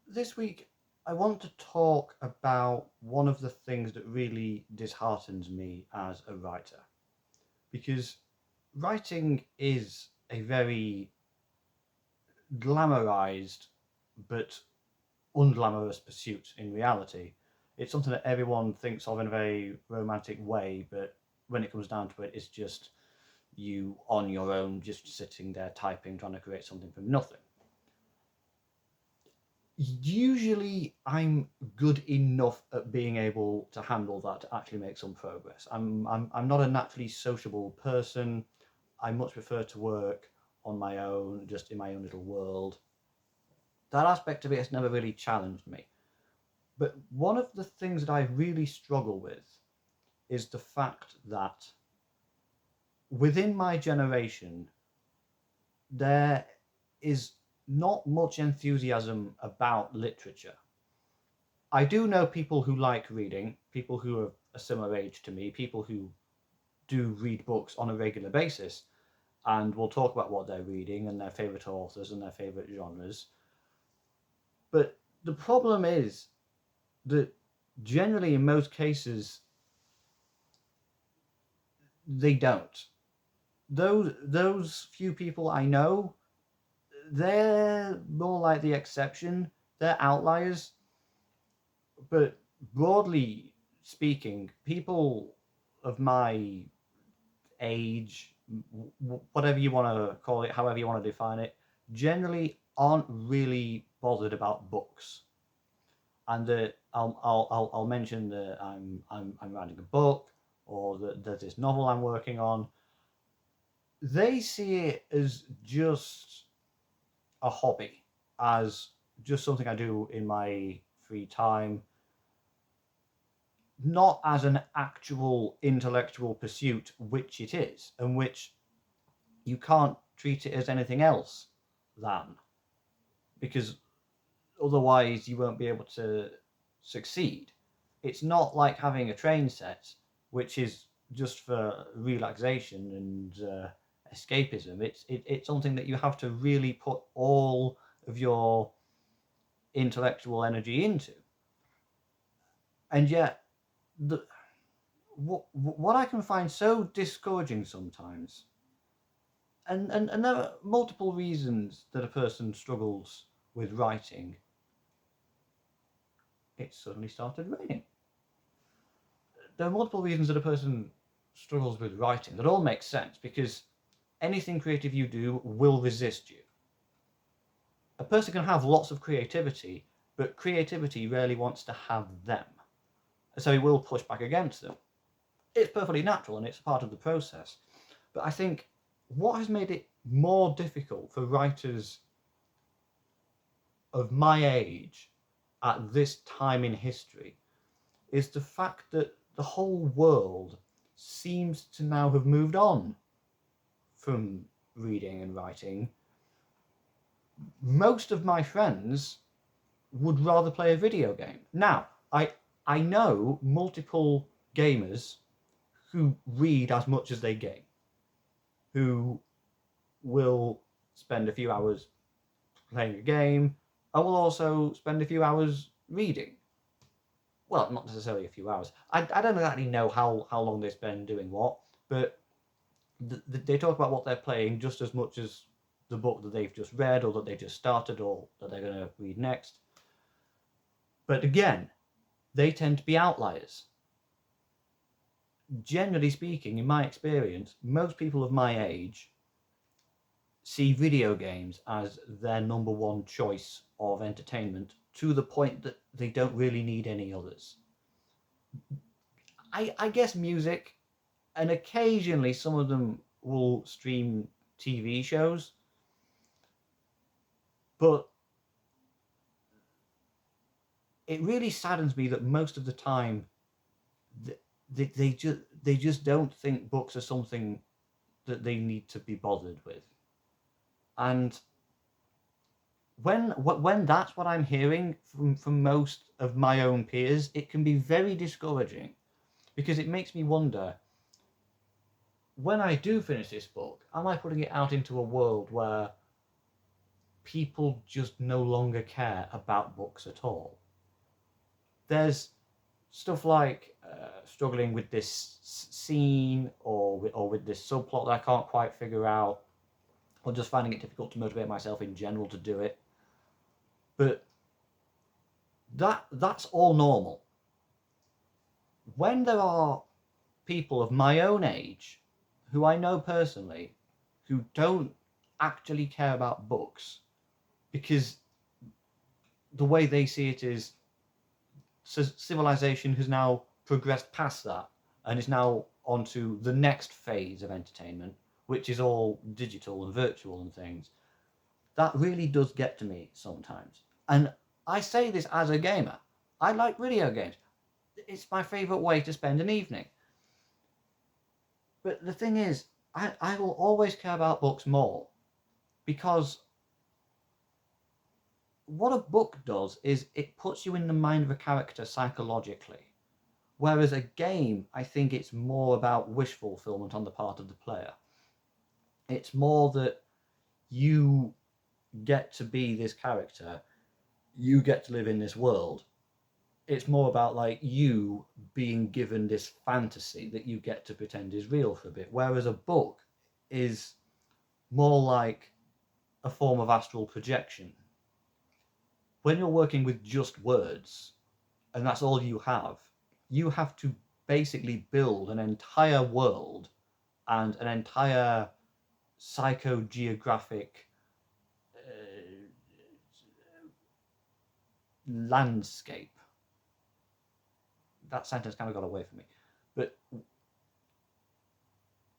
This week, I want to talk about one of the things that really disheartens me as a writer. Because writing is a very glamorized but unglamorous pursuit in reality. It's something that everyone thinks of in a very romantic way, but when it comes down to it, it's just you on your own, just sitting there typing, trying to create something from nothing. Usually I'm good enough at being able to handle that to actually make some progress. I'm not a naturally sociable person. I much prefer to work on my own, just in my own little world. That aspect of it has never really challenged me. But one of the things that I really struggle with is the fact that within my generation, there is not much enthusiasm about literature. I do know people who like reading, people who are a similar age to me, people who do read books on a regular basis, and will talk about what they're reading and their favourite authors and their favourite genres. But the problem is that generally, in most cases, they don't. Those few people I know, they're more like the exception. They're outliers. But broadly speaking, people of my age, whatever you want to call it, however you want to define it, generally aren't really bothered about books. And I'll mention that I'm writing a book, or that there's this novel I'm working on. They see it as just a hobby, as just something I do in my free time, not as an actual intellectual pursuit, which it is, and which you can't treat it as anything else than, because otherwise you won't be able to succeed. It's not like having a train set, which is just for relaxation and escapism. It's something that you have to really put all of your intellectual energy into. And yet, the, what I can find so discouraging sometimes, and there are multiple reasons that a person struggles with writing. It suddenly started raining. There are multiple reasons that a person struggles with writing that all make sense, because anything creative you do will resist you. A person can have lots of creativity, but creativity rarely wants to have them. So he will push back against them. It's perfectly natural and it's part of the process. But I think what has made it more difficult for writers of my age at this time in history is the fact that the whole world seems to now have moved on from reading and writing. Most of my friends would rather play a video game. Now, I know multiple gamers who read as much as they game, who will spend a few hours playing a game. I will also spend a few hours reading. Well, not necessarily a few hours. I don't exactly know how long they spend doing what, but they talk about what they're playing just as much as the book that they've just read, or that they just started, or that they're going to read next. But again, they tend to be outliers. Generally speaking, in my experience, most people of my age see video games as their number one choice of entertainment, to the point that they don't really need any others. I guess music, and occasionally some of them will stream TV shows, but it really saddens me that most of the time they just don't think books are something that they need to be bothered with. And when that's what I'm hearing from most of my own peers, it can be very discouraging, because it makes me wonder, when I do finish this book, am I putting it out into a world where people just no longer care about books at all. There's stuff like struggling with this scene or with this subplot that I can't quite figure out, or just finding it difficult to motivate myself in general to do it. But that's all normal. When there are people of my own age who I know personally who don't actually care about books because the way they see it is civilization has now progressed past that and is now onto the next phase of entertainment, which is all digital and virtual and things. That really does get to me sometimes. And I say this as a gamer. I like video games. It's my favourite way to spend an evening. But the thing is, I will always care about books more, because what a book does is it puts you in the mind of a character psychologically. Whereas a game, I think it's more about wish fulfillment on the part of the player. It's more that you get to be this character, you get to live in this world. It's more about like you being given this fantasy that you get to pretend is real for a bit. Whereas a book is more like a form of astral projection. When you're working with just words, and that's all you have to basically build an entire world and an entire psychogeographic landscape. That sentence kind of got away from me. But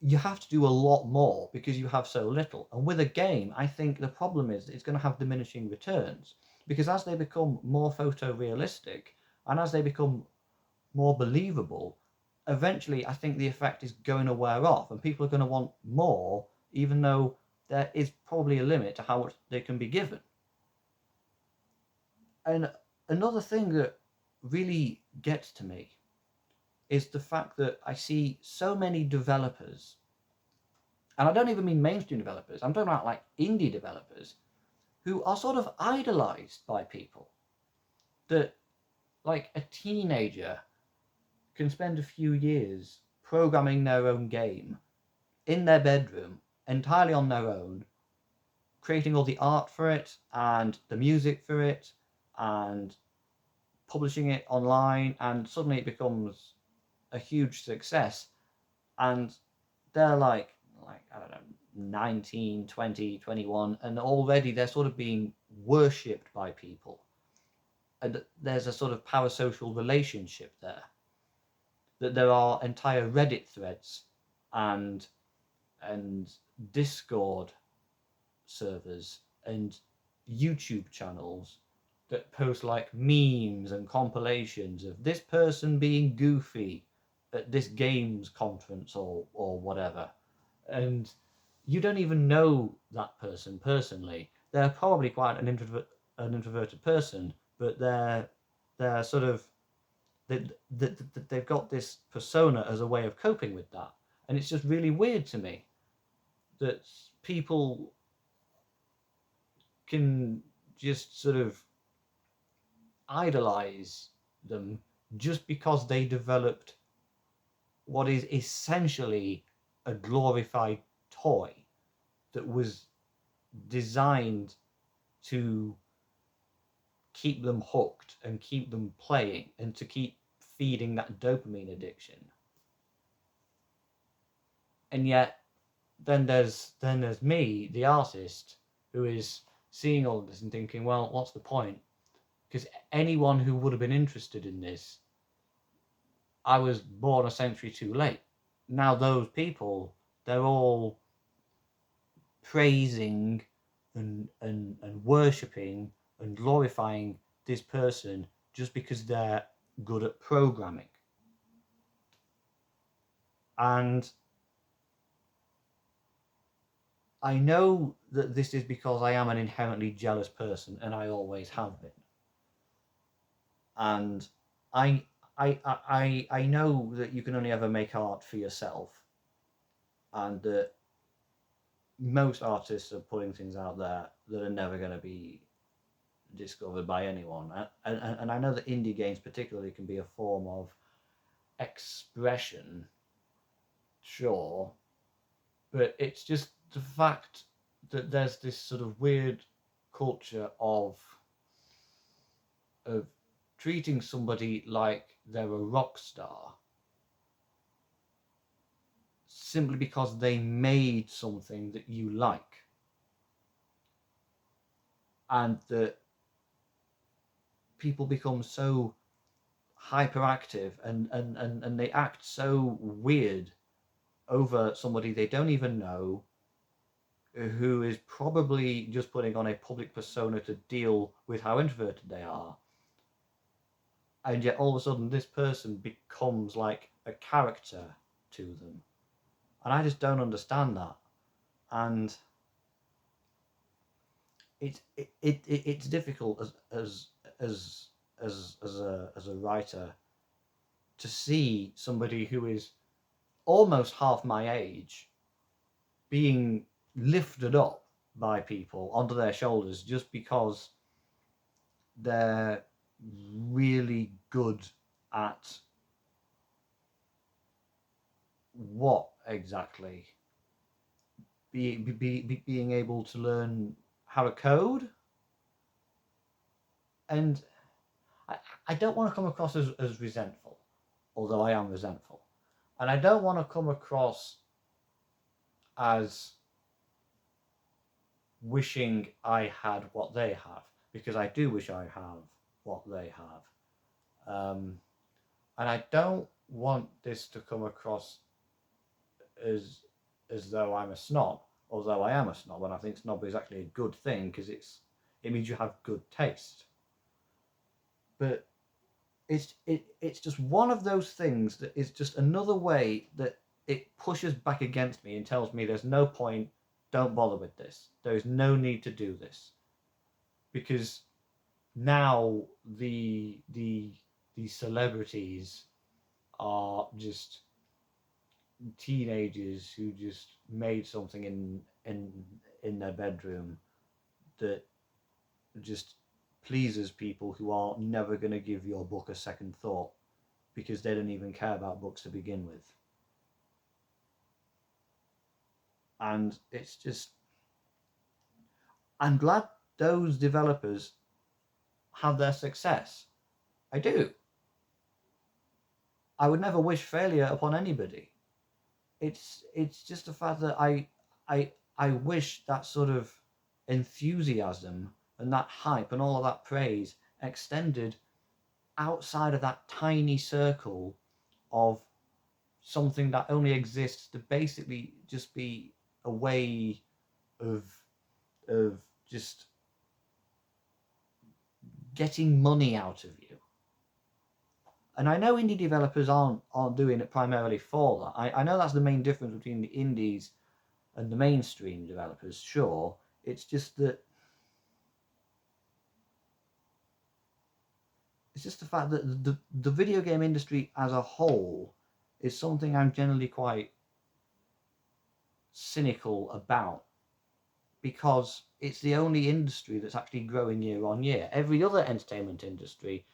you have to do a lot more because you have so little. And with a game, I think the problem is it's going to have diminishing returns, because as they become more photorealistic and as they become more believable, eventually I think the effect is going to wear off and people are going to want more, even though there is probably a limit to how much they can be given. And another thing that really gets to me is the fact that I see so many developers, and I don't even mean mainstream developers, I'm talking about like indie developers, who are sort of idolized by people. That, like, a teenager can spend a few years programming their own game in their bedroom, entirely on their own, creating all the art for it and the music for it and publishing it online, and suddenly it becomes a huge success. And they're like I don't know, 19, 20, 21, and already they're sort of being worshipped by people. And there's a sort of parasocial relationship there. That there are entire Reddit threads and Discord servers and YouTube channels that post like memes and compilations of this person being goofy at this games conference or whatever. And you don't even know that person personally. They're probably quite an introverted person, but they're sort of they've got this persona as a way of coping with that. And it's just really weird to me that people can just sort of idolize them just because they developed what is essentially a glorified toy that was designed to keep them hooked and keep them playing and to keep feeding that dopamine addiction. And yet then there's me, the artist, who is seeing all of this and thinking, well, what's the point? Because anyone who would have been interested in this, I was born a century too late. Now those people, they're all praising and worshipping and glorifying this person just because they're good at programming. And I know that this is because I am an inherently jealous person, and I always have been. And I know that you can only ever make art for yourself, and that most artists are putting things out there that are never going to be discovered by anyone. And I know that indie games particularly can be a form of expression, sure, but it's just the fact that there's this sort of weird culture of treating somebody like they're a rock star simply because they made something that you like, and that people become so hyperactive and they act so weird over somebody they don't even know, who is probably just putting on a public persona to deal with how introverted they are. And yet all of a sudden this person becomes like a character to them. And I just don't understand that. And it's difficult as a writer to see somebody who is almost half my age being lifted up by people onto their shoulders just because they're really good at what exactly? Being able to learn how to code? And I don't want to come across as resentful, although I am resentful. And I don't want to come across as wishing I had what they have, because I do wish I have what they have. And I don't want this to come across as though I'm a snob, although I am a snob, and I think snob is actually a good thing because it means you have good taste. But it's just one of those things that is just another way that it pushes back against me and tells me there's no point, don't bother with this. There is no need to do this. Because now the celebrities are just teenagers who just made something in their bedroom that just pleases people who are never going to give your book a second thought because they don't even care about books to begin with. And it's just, I'm glad those developers have their success. I do. I would never wish failure upon anybody. It's just the fact that I wish that sort of enthusiasm and that hype and all of that praise extended outside of that tiny circle of something that only exists to basically just be a way of just getting money out of you. And I know indie developers aren't doing it primarily for that. I know that's the main difference between the indies and the mainstream developers, sure. It's just that it's just the fact that the video game industry as a whole is something I'm generally quite cynical about, because it's the only industry that's actually growing year on year. Every other entertainment industry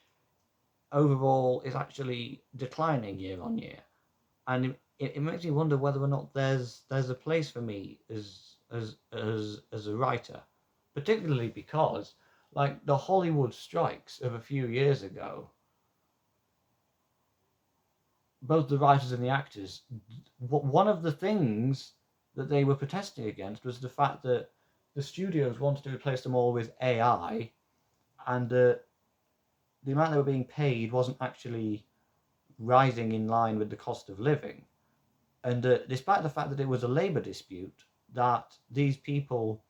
overall is actually declining year on year, and it makes me wonder whether or not there's a place for me as a writer, particularly because, like, the Hollywood strikes of a few years ago, both the writers and the actors, one of the things that they were protesting against was the fact that the studios wanted to replace them all with AI, and the amount they were being paid wasn't actually rising in line with the cost of living. And despite the fact that it was a labour dispute, that these people,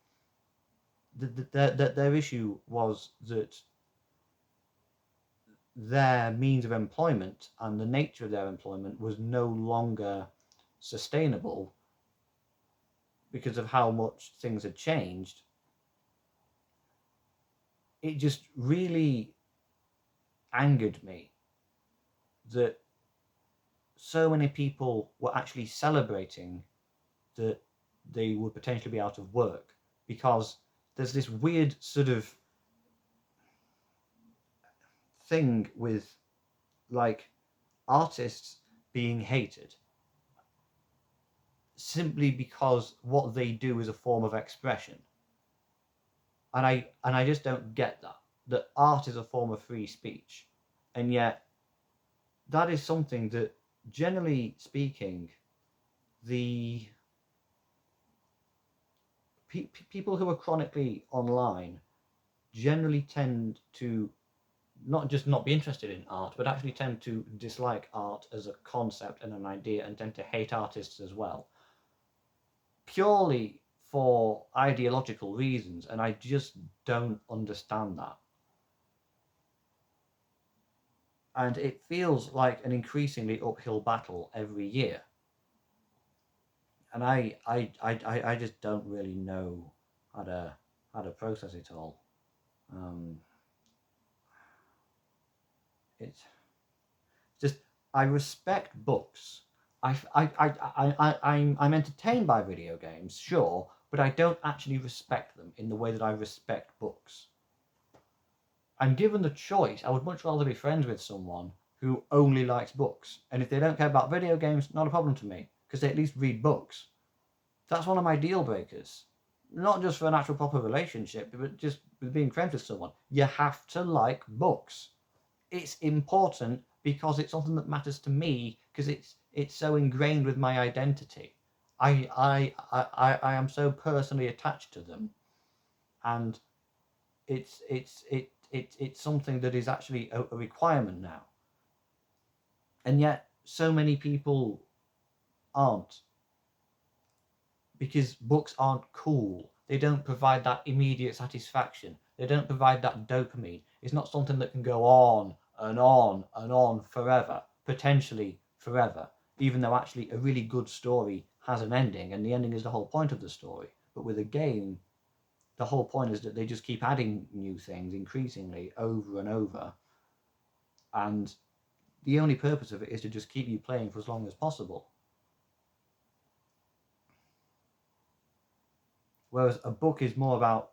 their issue was that their means of employment and the nature of their employment was no longer sustainable because of how much things had changed. It just really angered me that so many people were actually celebrating that they would potentially be out of work, because there's this weird sort of thing with like artists being hated simply because what they do is a form of expression. And I just don't get that art is a form of free speech, and yet that is something that, generally speaking, the people who are chronically online generally tend to not just not be interested in art, but actually tend to dislike art as a concept and an idea, and tend to hate artists as well, purely for ideological reasons. And I just don't understand that. And it feels like an increasingly uphill battle every year. And I just don't really know how to process it all. It's just, I respect books. I'm entertained by video games, sure, but I don't actually respect them in the way that I respect books. And given the choice, I would much rather be friends with someone who only likes books. And if they don't care about video games, not a problem to me, because they at least read books. That's one of my deal breakers. Not just for an actual proper relationship, but just with being friends with someone. You have to like books. It's important because it's something that matters to me, because it's so ingrained with my identity. I am so personally attached to them, and it's something that is actually a requirement now. And yet so many people aren't, because books aren't cool. They don't provide that immediate satisfaction. They don't provide that dopamine. It's not something that can go on and on and on forever, potentially forever, even though actually a really good story has an ending, and the ending is the whole point of the story. But with a game, the whole point is that they just keep adding new things increasingly over and over. And the only purpose of it is to just keep you playing for as long as possible. Whereas a book is more about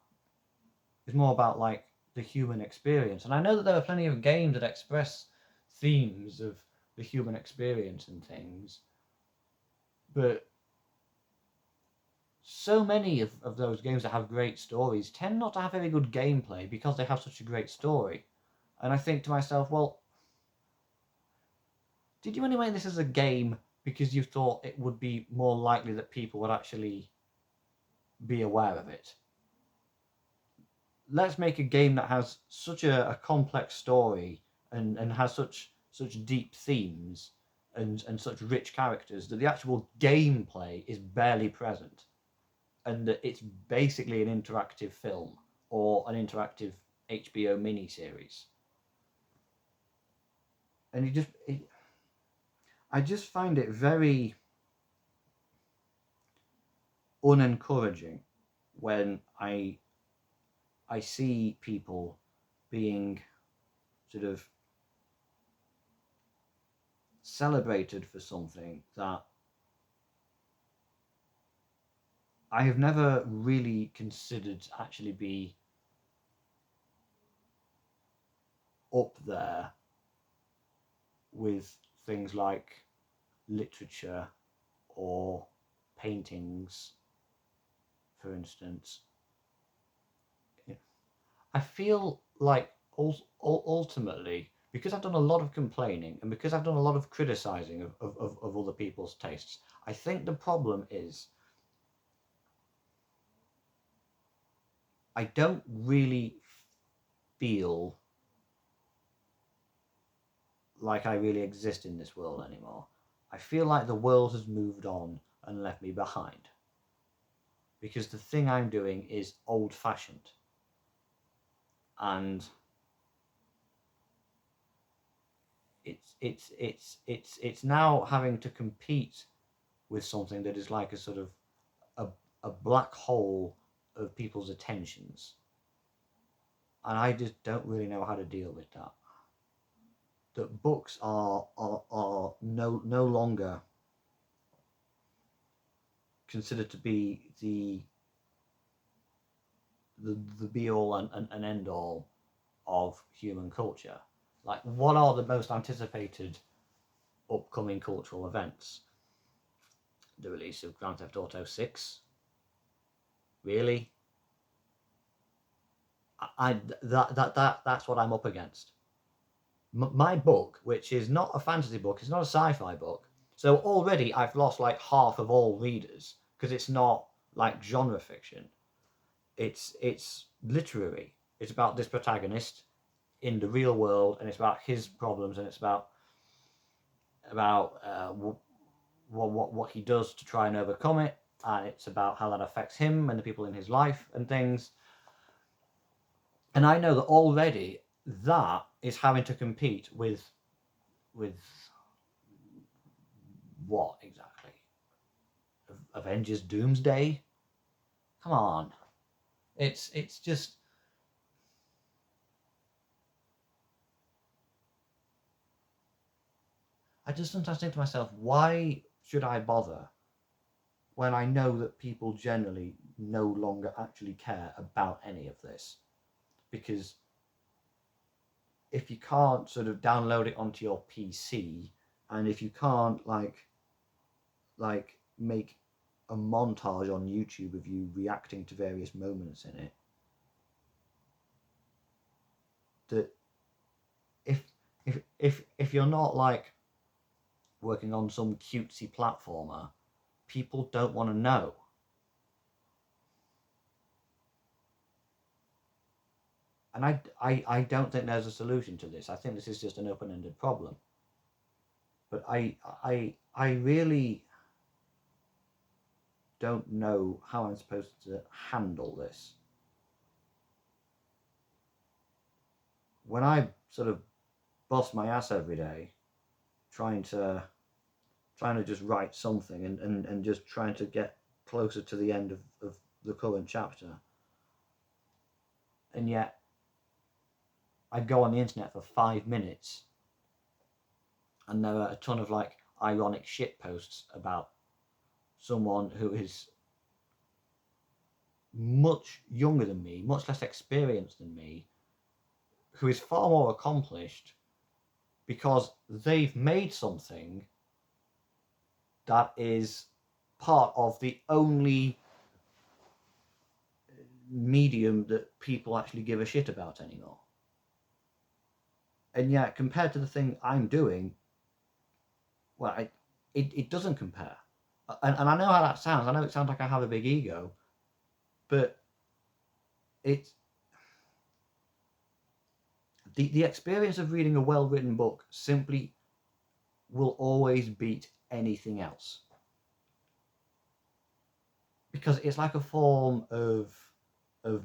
like the human experience. And I know that there are plenty of games that express themes of the human experience and things, but so many of those games that have great stories tend not to have very good gameplay because they have such a great story. And I think to myself, well, did you only make this as a game because you thought it would be more likely that people would actually be aware of it? Let's make a game that has such a complex story, and has such deep themes, and such rich characters, that the actual gameplay is barely present, and that it's basically an interactive film or an interactive HBO miniseries. And I just find it very unencouraging when I see people being sort of celebrated for something that I have never really considered to actually be up there with things like literature or paintings, for instance. I feel like ultimately, because I've done a lot of complaining, and because I've done a lot of criticizing of other people's tastes, I think the problem is I don't really feel like I really exist in this world anymore. I feel like the world has moved on and left me behind, because the thing I'm doing is old-fashioned, and it's now having to compete with something that is like a sort of a black hole of people's attentions, and I just don't really know how to deal with that. That books are no longer considered to be the be all and end all of human culture. Like, what are the most anticipated upcoming cultural events? The release of Grand Theft Auto 6? Really? That's what I'm up against. My book, which is not a fantasy book, it's not a sci-fi book. So already I've lost like half of all readers because it's not like genre fiction. It's literary. It's about this protagonist in the real world, and it's about his problems, and it's about what he does to try and overcome it, and it's about how that affects him and the people in his life and things. And I know that already that is having to compete with what exactly? Avengers Doomsday? Come on. It's just, I just sometimes think to myself, why should I bother when I know that people generally no longer actually care about any of this? Because if you can't sort of download it onto your PC, and if you can't like make a montage on YouTube of you reacting to various moments in it, that if you're not like working on some cutesy platformer, people don't want to know. And I don't think there's a solution to this. I think this is just an open-ended problem. But I really don't know how I'm supposed to handle this. When I sort of bust my ass every day trying to just write something and just trying to get closer to the end of the current chapter, and yet I go on the internet for 5 minutes and there are a ton of like ironic shit posts about someone who is much younger than me, much less experienced than me, who is far more accomplished because they've made something that is part of the only medium that people actually give a shit about anymore. And yet, compared to the thing I'm doing, well, it doesn't compare. And I know how that sounds. I know it sounds like I have a big ego, but it's the experience of reading a well-written book simply will always beat anything else, because it's like a form of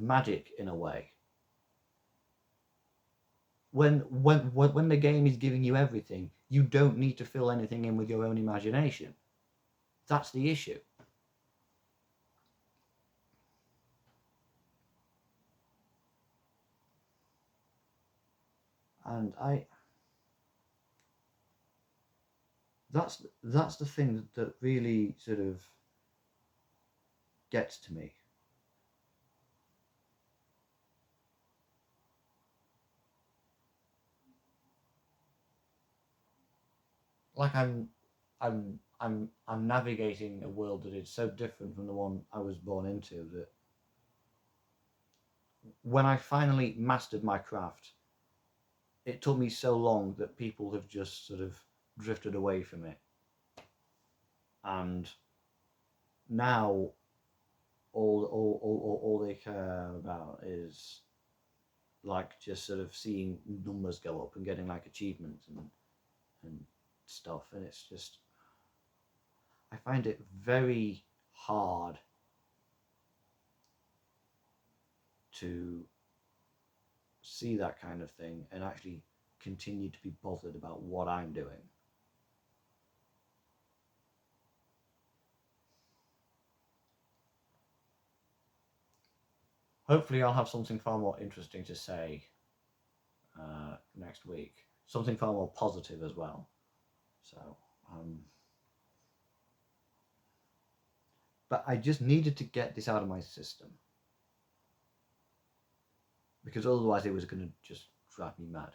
magic in a way. When the game is giving you everything, you don't need to fill anything in with your own imagination. That's the issue. And that's the thing that really sort of gets to me. Like I'm navigating a world that is so different from the one I was born into, that when I finally mastered my craft, it took me so long that people have just sort of drifted away from it. And now all they care about is like just sort of seeing numbers go up and getting like achievements and stuff. And it's just, I find it very hard to see that kind of thing and actually continue to be bothered about what I'm doing. Hopefully I'll have something far more interesting to say next week. Something far more positive as well. So, But I just needed to get this out of my system because otherwise it was going to just drive me mad.